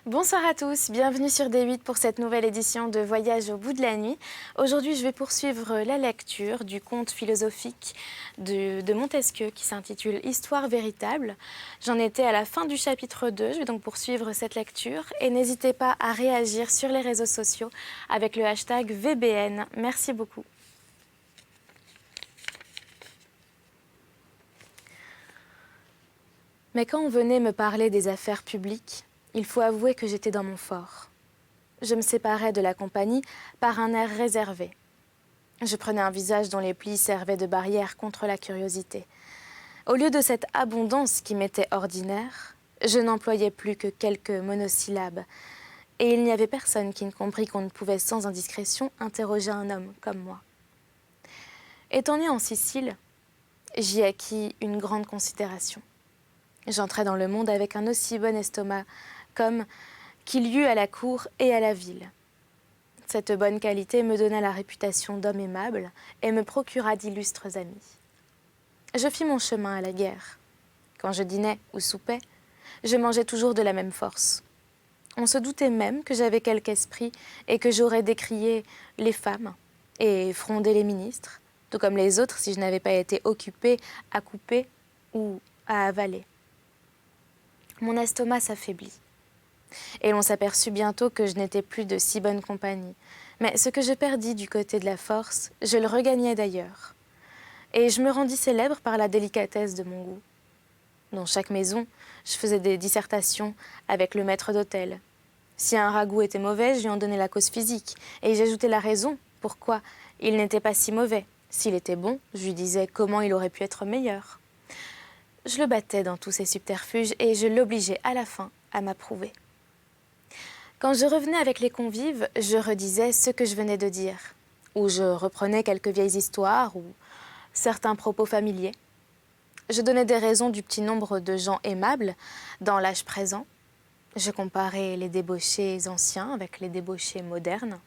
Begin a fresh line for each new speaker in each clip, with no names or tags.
Bonsoir à tous, bienvenue sur D8 pour cette nouvelle édition de Voyage au bout de la nuit. Aujourd'hui, je vais poursuivre la lecture du conte philosophique de Montesquieu qui s'intitule Histoire véritable. J'en étais à la fin du chapitre 2, je vais donc poursuivre cette lecture et n'hésitez pas à réagir sur les réseaux sociaux avec le hashtag VBN. Merci beaucoup. Mais quand on venait me parler des affaires publiques, il faut avouer que j'étais dans mon fort. Je me séparais de la compagnie par un air réservé. Je prenais un visage dont les plis servaient de barrière contre la curiosité. Au lieu de cette abondance qui m'était ordinaire, je n'employais plus que quelques monosyllabes. Et il n'y avait personne qui ne comprit qu'on ne pouvait sans indiscrétion interroger un homme comme moi. Étant né en Sicile, j'y acquis une grande considération. J'entrais dans le monde avec un aussi bon estomac comme qu'il y eut à la cour et à la ville. Cette bonne qualité me donna la réputation d'homme aimable et me procura d'illustres amis. Je fis mon chemin à la guerre. Quand je dînais ou soupais, je mangeais toujours de la même force. On se doutait même que j'avais quelque esprit et que j'aurais décrié les femmes et frondé les ministres, tout comme les autres si je n'avais pas été occupée à couper ou à avaler. Mon estomac s'affaiblit. Et l'on s'aperçut bientôt que je n'étais plus de si bonne compagnie. Mais ce que je perdis du côté de la force, je le regagnai d'ailleurs. Et je me rendis célèbre par la délicatesse de mon goût. Dans chaque maison, je faisais des dissertations avec le maître d'hôtel. Si un ragoût était mauvais, je lui en donnais la cause physique, et j'ajoutais la raison pourquoi il n'était pas si mauvais. S'il était bon, je lui disais comment il aurait pu être meilleur. Je le battais dans tous ses subterfuges, et je l'obligeais à la fin à m'approuver. Quand je revenais avec les convives, je redisais ce que je venais de dire, ou je reprenais quelques vieilles histoires, ou certains propos familiers. Je donnais des raisons du petit nombre de gens aimables dans l'âge présent. Je comparais les débauchés anciens avec les débauchés modernes.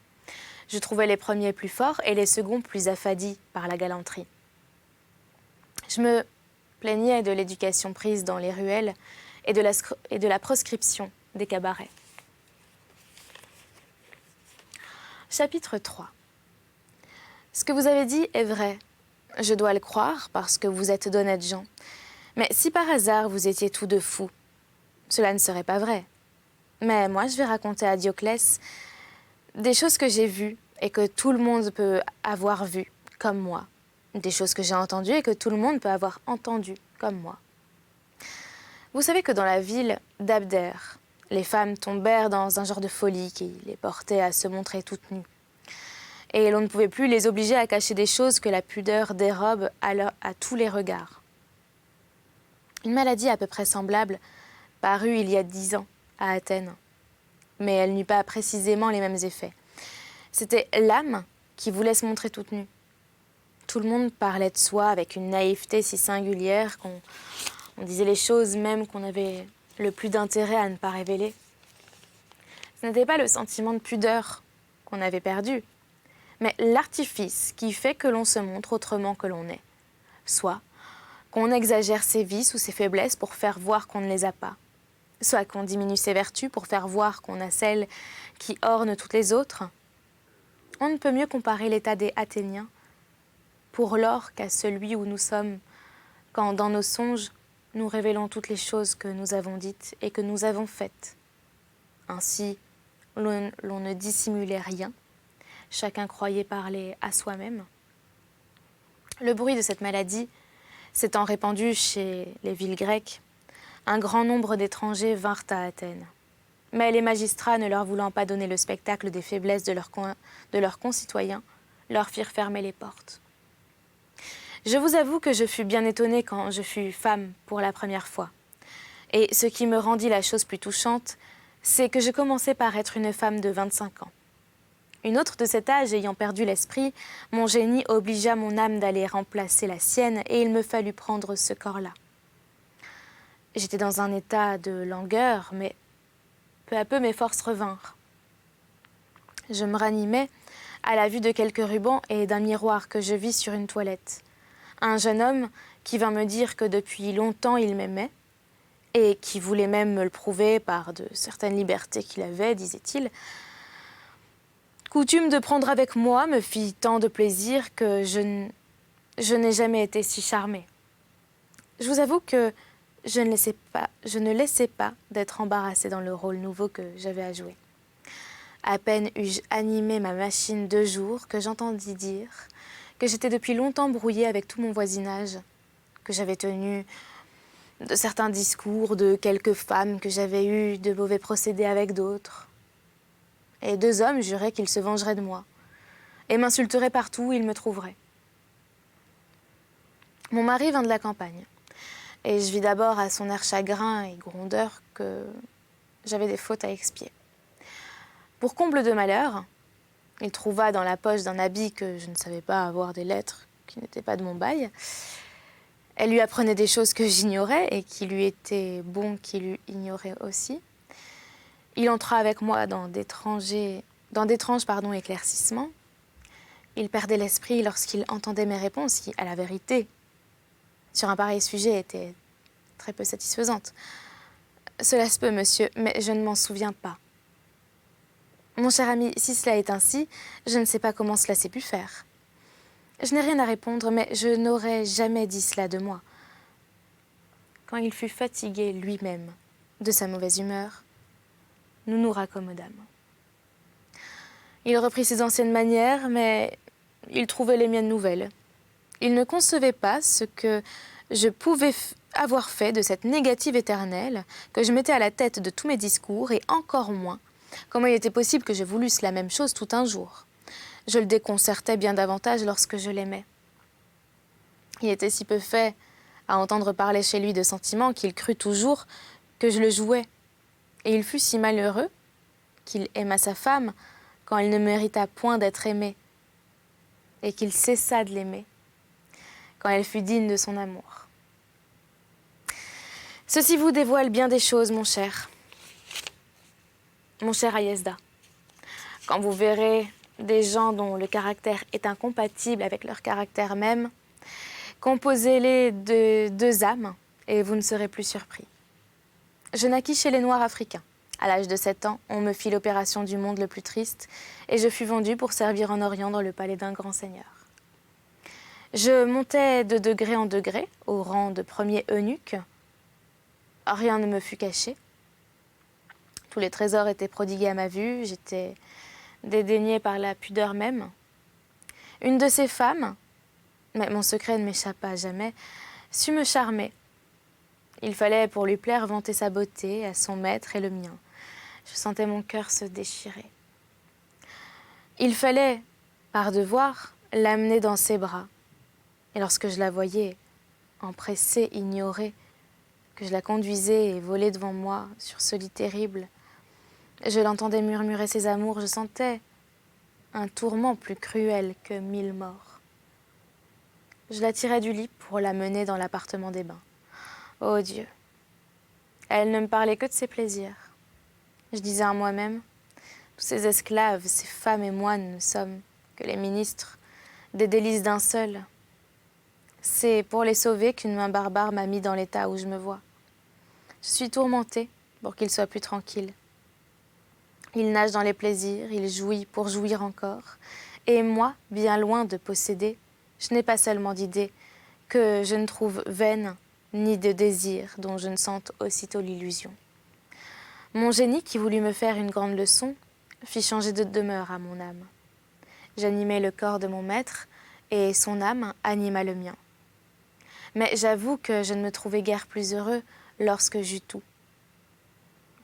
Je trouvais les premiers plus forts et les seconds plus affadis par la galanterie. Je me plaignais de l'éducation prise dans les ruelles et de la proscription des cabarets. Chapitre 3. Ce que vous avez dit est vrai. Je dois le croire parce que vous êtes d'honnêtes gens. Mais si par hasard vous étiez tous deux fous, cela ne serait pas vrai. Mais moi, je vais raconter à Dioclès des choses que j'ai vues et que tout le monde peut avoir vues, comme moi. Des choses que j'ai entendues et que tout le monde peut avoir entendues, comme moi. Vous savez que dans la ville d'Abdère, les femmes tombèrent dans un genre de folie qui les portait à se montrer toutes nues. Et l'on ne pouvait plus les obliger à cacher des choses que la pudeur dérobe à tous les regards. Une maladie à peu près semblable parut il y a 10 ans à Athènes, mais elle n'eut pas précisément les mêmes effets. C'était l'âme qui voulait se montrer toute nue. Tout le monde parlait de soi avec une naïveté si singulière qu'on disait les choses même qu'on avait le plus d'intérêt à ne pas révéler. Ce n'était pas le sentiment de pudeur qu'on avait perdu, mais l'artifice qui fait que l'on se montre autrement que l'on est. Soit qu'on exagère ses vices ou ses faiblesses pour faire voir qu'on ne les a pas, soit qu'on diminue ses vertus pour faire voir qu'on a celles qui ornent toutes les autres. On ne peut mieux comparer l'état des Athéniens pour lors qu'à celui où nous sommes, quand dans nos songes, nous révélons toutes les choses que nous avons dites et que nous avons faites. Ainsi, l'on ne dissimulait rien, chacun croyait parler à soi-même. Le bruit de cette maladie s'étant répandu chez les villes grecques, un grand nombre d'étrangers vinrent à Athènes. Mais les magistrats, ne leur voulant pas donner le spectacle des faiblesses de leurs concitoyens, leur firent fermer les portes. Je vous avoue que je fus bien étonnée quand je fus femme pour la première fois. Et ce qui me rendit la chose plus touchante, c'est que je commençais par être une femme de 25 ans. Une autre de cet âge ayant perdu l'esprit, mon génie obligea mon âme d'aller remplacer la sienne et il me fallut prendre ce corps-là. J'étais dans un état de langueur, mais peu à peu mes forces revinrent. Je me ranimais à la vue de quelques rubans et d'un miroir que je vis sur une toilette. Un jeune homme qui vint me dire que depuis longtemps il m'aimait, et qui voulait même me le prouver par de certaines libertés qu'il avait, disait-il. Coutume de prendre avec moi me fit tant de plaisir que je n'ai jamais été si charmée. Je vous avoue que je ne laissais pas d'être embarrassée dans le rôle nouveau que j'avais à jouer. À peine eus-je animé ma machine 2 jours que j'entendis dire que j'étais depuis longtemps brouillée avec tout mon voisinage, que j'avais tenu de certains discours de quelques femmes, que j'avais eu de mauvais procédés avec d'autres. Et 2 hommes juraient qu'ils se vengeraient de moi et m'insulteraient partout où ils me trouveraient. Mon mari vint de la campagne, et je vis d'abord à son air chagrin et grondeur que j'avais des fautes à expier. Pour comble de malheur, il trouva dans la poche d'un habit que je ne savais pas avoir des lettres qui n'étaient pas de mon bail. Elle lui apprenait des choses que j'ignorais et qui lui étaient bon qu'il eût ignoré aussi. Il entra avec moi dans d'étranges éclaircissements. Il perdait l'esprit lorsqu'il entendait mes réponses qui, à la vérité, sur un pareil sujet, étaient très peu satisfaisantes. Cela se peut, monsieur, mais je ne m'en souviens pas. Mon cher ami, si cela est ainsi, je ne sais pas comment cela s'est pu faire. Je n'ai rien à répondre, mais je n'aurais jamais dit cela de moi. Quand il fut fatigué lui-même de sa mauvaise humeur, nous nous raccommodâmes. Il reprit ses anciennes manières, mais il trouvait les miennes nouvelles. Il ne concevait pas ce que je pouvais avoir fait de cette négative éternelle que je mettais à la tête de tous mes discours, et encore moins comment il était possible que je voulusse la même chose tout un jour. Je le déconcertais bien davantage lorsque je l'aimais. Il était si peu fait à entendre parler chez lui de sentiments qu'il crut toujours que je le jouais. Et il fut si malheureux qu'il aima sa femme quand elle ne mérita point d'être aimée, et qu'il cessa de l'aimer quand elle fut digne de son amour. Ceci vous dévoile bien des choses, mon cher Ayesda. Quand vous verrez des gens dont le caractère est incompatible avec leur caractère même, composez-les de 2 âmes et vous ne serez plus surpris. Je naquis chez les Noirs africains. À l'âge de 7 ans, on me fit l'opération du monde le plus triste et je fus vendue pour servir en Orient dans le palais d'un grand seigneur. Je montais de degré en degré au rang de premier eunuque. Rien ne me fut caché. Tous les trésors étaient prodigués à ma vue, j'étais dédaignée par la pudeur même. Une de ces femmes, mais mon secret ne m'échappa jamais, sut me charmer. Il fallait pour lui plaire vanter sa beauté à son maître et le mien. Je sentais mon cœur se déchirer. Il fallait, par devoir, l'amener dans ses bras. Et lorsque je la voyais, empressée, ignorée, que je la conduisais et volait devant moi sur ce lit terrible, je l'entendais murmurer ses amours, je sentais un tourment plus cruel que 1000 morts. Je la tirai du lit pour la mener dans l'appartement des bains. Ô Dieu, elle ne me parlait que de ses plaisirs. Je disais à moi-même, tous ces esclaves, ces femmes et moines ne sommes que les ministres des délices d'un seul. C'est pour les sauver qu'une main barbare m'a mis dans l'état où je me vois. Je suis tourmentée pour qu'il soit plus tranquille. Il nage dans les plaisirs, il jouit pour jouir encore. Et moi, bien loin de posséder, je n'ai pas seulement d'idées que je ne trouve vaines, ni de désirs dont je ne sente aussitôt l'illusion. Mon génie, qui voulut me faire une grande leçon, fit changer de demeure à mon âme. J'animai le corps de mon maître, et son âme anima le mien. Mais j'avoue que je ne me trouvais guère plus heureux lorsque j'eus tout,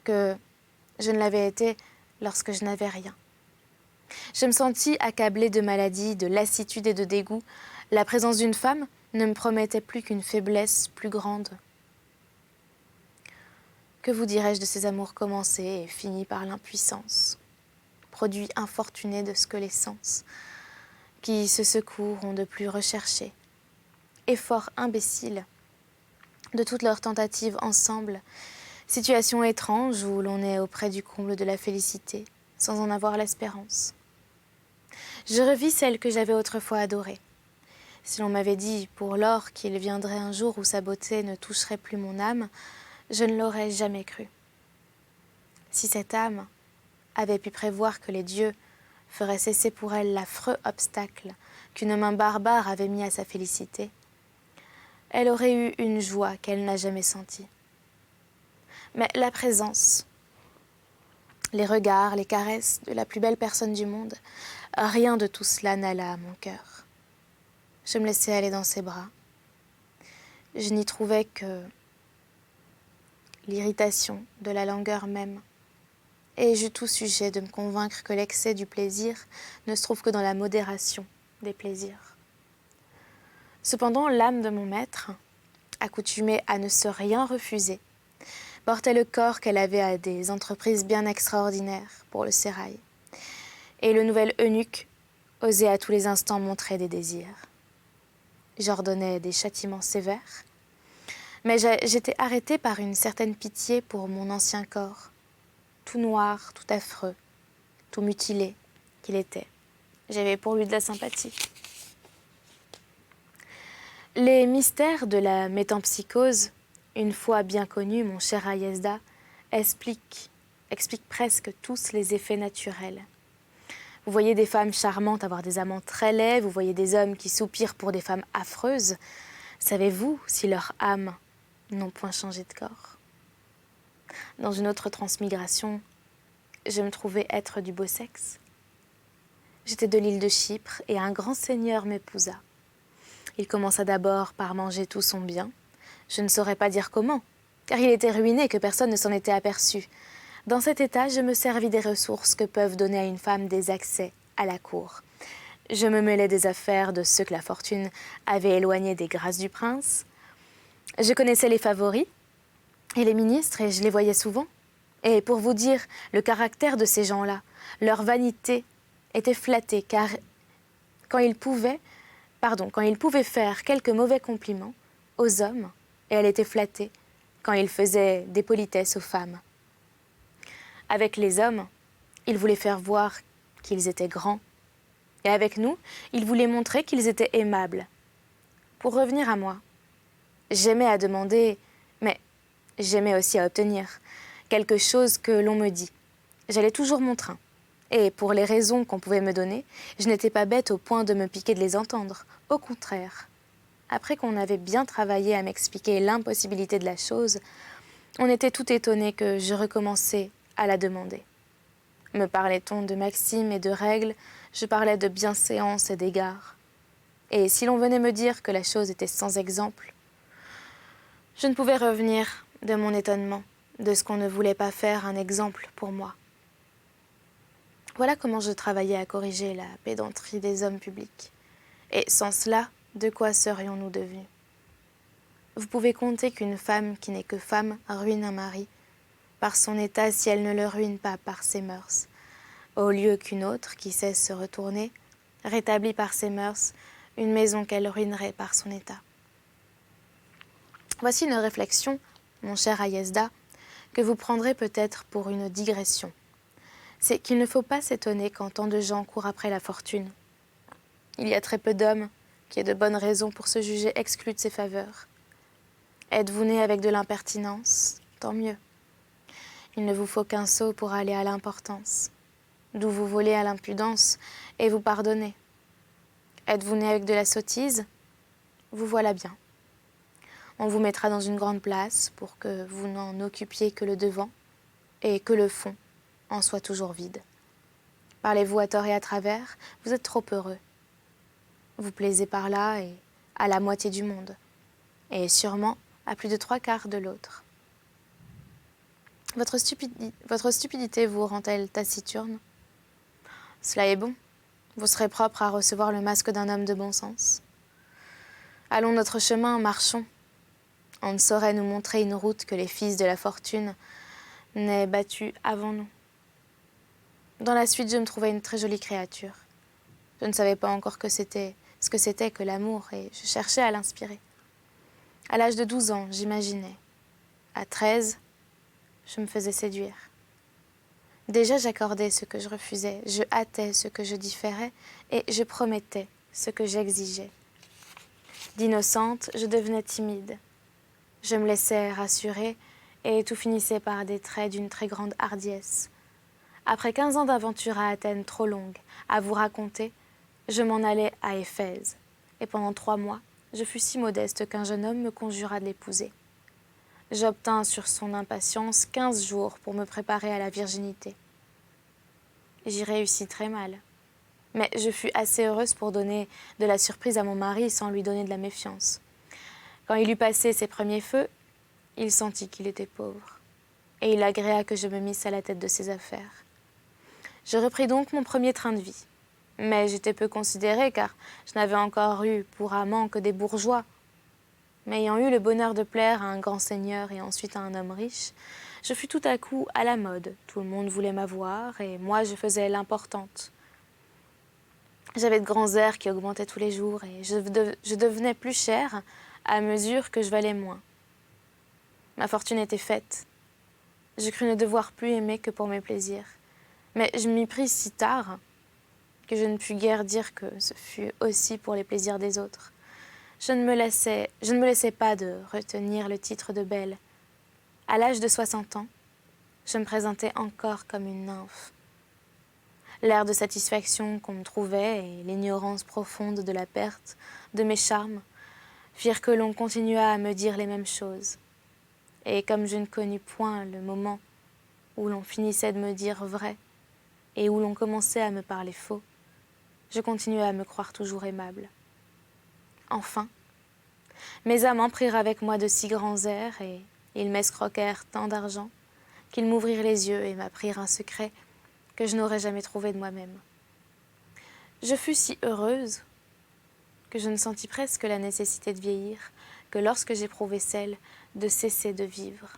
que je ne l'avais été lorsque je n'avais rien. Je me sentis accablée de maladie, de lassitude et de dégoût. La présence d'une femme ne me promettait plus qu'une faiblesse plus grande. Que vous dirais-je de ces amours commencés et finis par l'impuissance, produit infortuné de ce que les sens, qui se secourent, ont de plus recherché, efforts imbéciles de toutes leurs tentatives ensemble, situation étrange où l'on est auprès du comble de la félicité, sans en avoir l'espérance. Je revis celle que j'avais autrefois adorée. Si l'on m'avait dit pour lors qu'il viendrait un jour où sa beauté ne toucherait plus mon âme, Je ne l'aurais jamais cru. Si cette âme avait pu prévoir que les dieux feraient cesser pour elle l'affreux obstacle qu'une main barbare avait mis à sa félicité, elle aurait eu une joie qu'elle n'a jamais sentie. Mais la présence, les regards, les caresses de la plus belle personne du monde, rien de tout cela n'alla à mon cœur. Je me laissai aller dans ses bras. Je n'y trouvais que l'irritation de la langueur même. Et j'eus tout sujet de me convaincre que l'excès du plaisir ne se trouve que dans la modération des plaisirs. Cependant, l'âme de mon maître, accoutumée à ne se rien refuser, portait le corps qu'elle avait à des entreprises bien extraordinaires pour le sérail. Et le nouvel eunuque osait à tous les instants montrer des désirs. J'ordonnais des châtiments sévères, mais j'étais arrêtée par une certaine pitié pour mon ancien corps, tout noir, tout affreux, tout mutilé qu'il était. J'avais pour lui de la sympathie. Les mystères de la métempsychose, une fois bien connus, mon cher Ayezda, expliquent presque tous les effets naturels. Vous voyez des femmes charmantes avoir des amants très laids, vous voyez des hommes qui soupirent pour des femmes affreuses. Savez-vous si leurs âmes n'ont point changé de corps? Dans une autre transmigration, je me trouvais être du beau sexe. J'étais de l'île de Chypre et un grand seigneur m'épousa. Il commença d'abord par manger tout son bien. Je ne saurais pas dire comment, car il était ruiné et que personne ne s'en était aperçu. Dans cet état, je me servis des ressources que peuvent donner à une femme des accès à la cour. Je me mêlais des affaires de ceux que la fortune avait éloignés des grâces du prince. Je connaissais les favoris et les ministres et je les voyais souvent. Et pour vous dire le caractère de ces gens-là, leur vanité était flattée, car quand ils pouvaient faire quelques mauvais compliments aux hommes, et elle était flattée quand ils faisaient des politesses aux femmes. Avec les hommes, ils voulaient faire voir qu'ils étaient grands, et avec nous, ils voulaient montrer qu'ils étaient aimables. Pour revenir à moi, j'aimais à demander, mais j'aimais aussi à obtenir quelque chose que l'on me dit. J'allais toujours mon train. Et pour les raisons qu'on pouvait me donner, je n'étais pas bête au point de me piquer de les entendre. Au contraire, après qu'on avait bien travaillé à m'expliquer l'impossibilité de la chose, on était tout étonné que je recommençais à la demander. Me parlait-on de maximes et de règles, je parlais de bienséance et d'égards. Et si l'on venait me dire que la chose était sans exemple, je ne pouvais revenir de mon étonnement de ce qu'on ne voulait pas faire un exemple pour moi. Voilà comment je travaillais à corriger la pédanterie des hommes publics. Et sans cela, de quoi serions-nous devenus? Vous pouvez compter qu'une femme qui n'est que femme ruine un mari par son état si elle ne le ruine pas par ses mœurs, au lieu qu'une autre qui sait se retourner rétablit par ses mœurs une maison qu'elle ruinerait par son état. Voici une réflexion, mon cher Ayezda, que vous prendrez peut-être pour une digression. C'est qu'il ne faut pas s'étonner quand tant de gens courent après la fortune. Il y a très peu d'hommes qui aient de bonnes raisons pour se juger exclus de ses faveurs. Êtes-vous né avec de l'impertinence? Tant mieux. Il ne vous faut qu'un sot pour aller à l'importance, d'où vous volez à l'impudence et vous pardonnez. Êtes-vous né avec de la sottise? Vous voilà bien. On vous mettra dans une grande place pour que vous n'en occupiez que le devant et que le fond en soit toujours vide. Parlez-vous à tort et à travers, vous êtes trop heureux. Vous plaisez par là et à la moitié du monde, et sûrement à plus de 3/4 de l'autre. Votre stupidité vous rend-elle taciturne? Cela est bon, vous serez propre à recevoir le masque d'un homme de bon sens. Allons notre chemin, marchons. On ne saurait nous montrer une route que les fils de la fortune n'aient battue avant nous. Dans la suite, je me trouvais une très jolie créature. Je ne savais pas encore ce que c'était que l'amour et je cherchais à l'inspirer. À l'âge de 12 ans, j'imaginais. À 13, je me faisais séduire. Déjà, j'accordais ce que je refusais, je hâtais ce que je différais et je promettais ce que j'exigeais. D'innocente, je devenais timide. Je me laissais rassurer et tout finissait par des traits d'une très grande hardiesse. Après 15 ans d'aventure à Athènes trop longue à vous raconter, je m'en allai à Éphèse, et pendant 3 mois, je fus si modeste qu'un jeune homme me conjura de l'épouser. J'obtins sur son impatience 15 jours pour me préparer à la virginité. J'y réussis très mal, mais je fus assez heureuse pour donner de la surprise à mon mari sans lui donner de la méfiance. Quand il eut passé ses premiers feux, il sentit qu'il était pauvre, et il agréa que je me misse à la tête de ses affaires. Je repris donc mon premier train de vie, mais j'étais peu considérée car je n'avais encore eu pour amant que des bourgeois. Mais ayant eu le bonheur de plaire à un grand seigneur et ensuite à un homme riche, je fus tout à coup à la mode. Tout le monde voulait m'avoir et moi je faisais l'importante. J'avais de grands airs qui augmentaient tous les jours et je devenais plus chère à mesure que je valais moins. Ma fortune était faite. Je crus ne devoir plus aimer que pour mes plaisirs. Mais je m'y pris si tard que je ne pus guère dire que ce fut aussi pour les plaisirs des autres. Je ne me laissais pas de retenir le titre de belle. À l'âge de 60 ans, je me présentais encore comme une nymphe. L'air de satisfaction qu'on me trouvait et l'ignorance profonde de la perte de mes charmes firent que l'on continua à me dire les mêmes choses. Et comme je ne connus point le moment où l'on finissait de me dire vrai et où l'on commençait à me parler faux, je continuai à me croire toujours aimable. Enfin, mes amants prirent avec moi de si grands airs et ils m'escroquèrent tant d'argent qu'ils m'ouvrirent les yeux et m'apprirent un secret que je n'aurais jamais trouvé de moi-même. Je fus si heureuse que je ne sentis presque la nécessité de vieillir que lorsque j'éprouvai celle de cesser de vivre.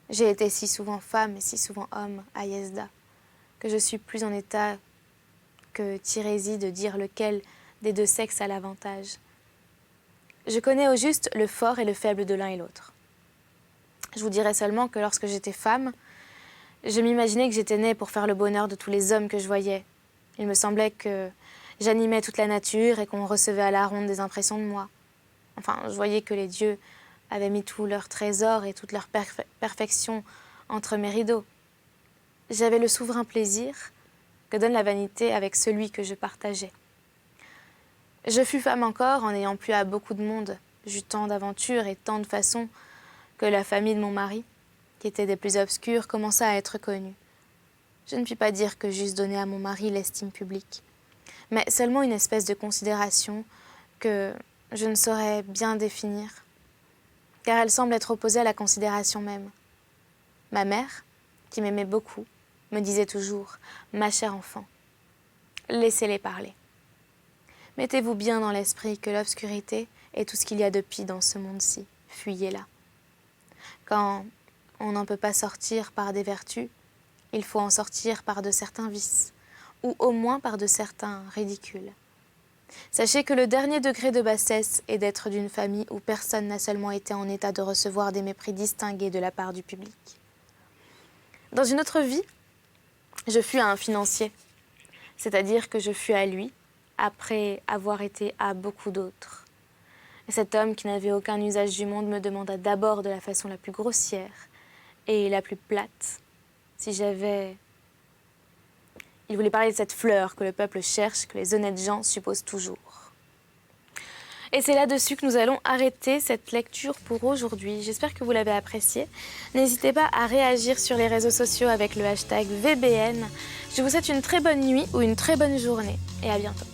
J'ai été si souvent femme et si souvent homme à Yesda que je suis plus en état que Tirésie de dire lequel des deux sexes a l'avantage. Je connais au juste le fort et le faible de l'un et l'autre. Je vous dirai seulement que lorsque j'étais femme, je m'imaginais que j'étais née pour faire le bonheur de tous les hommes que je voyais. Il me semblait que j'animais toute la nature et qu'on recevait à la ronde des impressions de moi. Enfin, je voyais que les dieux avaient mis tout leur trésor et toute leur perfection entre mes rideaux. J'avais le souverain plaisir que donne la vanité avec celui que je partageais. Je fus femme encore en ayant plu à beaucoup de monde. J'eus tant d'aventures et tant de façons que la famille de mon mari, qui était des plus obscures, commença à être connue. Je ne puis pas dire que j'eusse donné à mon mari l'estime publique, mais seulement une espèce de considération que je ne saurais bien définir, car elle semble être opposée à la considération même. Ma mère, qui m'aimait beaucoup, me disait toujours « Ma chère enfant, laissez-les parler ». Mettez-vous bien dans l'esprit que l'obscurité est tout ce qu'il y a de pis dans ce monde-ci. Fuyez-la. Quand on n'en peut pas sortir par des vertus, il faut en sortir par de certains vices, ou au moins par de certains ridicules. Sachez que le dernier degré de bassesse est d'être d'une famille où personne n'a seulement été en état de recevoir des mépris distingués de la part du public. Dans une autre vie, je fus à un financier, c'est-à-dire que je fus à lui, après avoir été à beaucoup d'autres. Et cet homme qui n'avait aucun usage du monde me demanda d'abord de la façon la plus grossière et la plus plate si j'avais... Il voulait parler de cette fleur que le peuple cherche, que les honnêtes gens supposent toujours. Et c'est là-dessus que nous allons arrêter cette lecture pour aujourd'hui. J'espère que vous l'avez appréciée. N'hésitez pas à réagir sur les réseaux sociaux avec le hashtag VBN. Je vous souhaite une très bonne nuit ou une très bonne journée et à bientôt.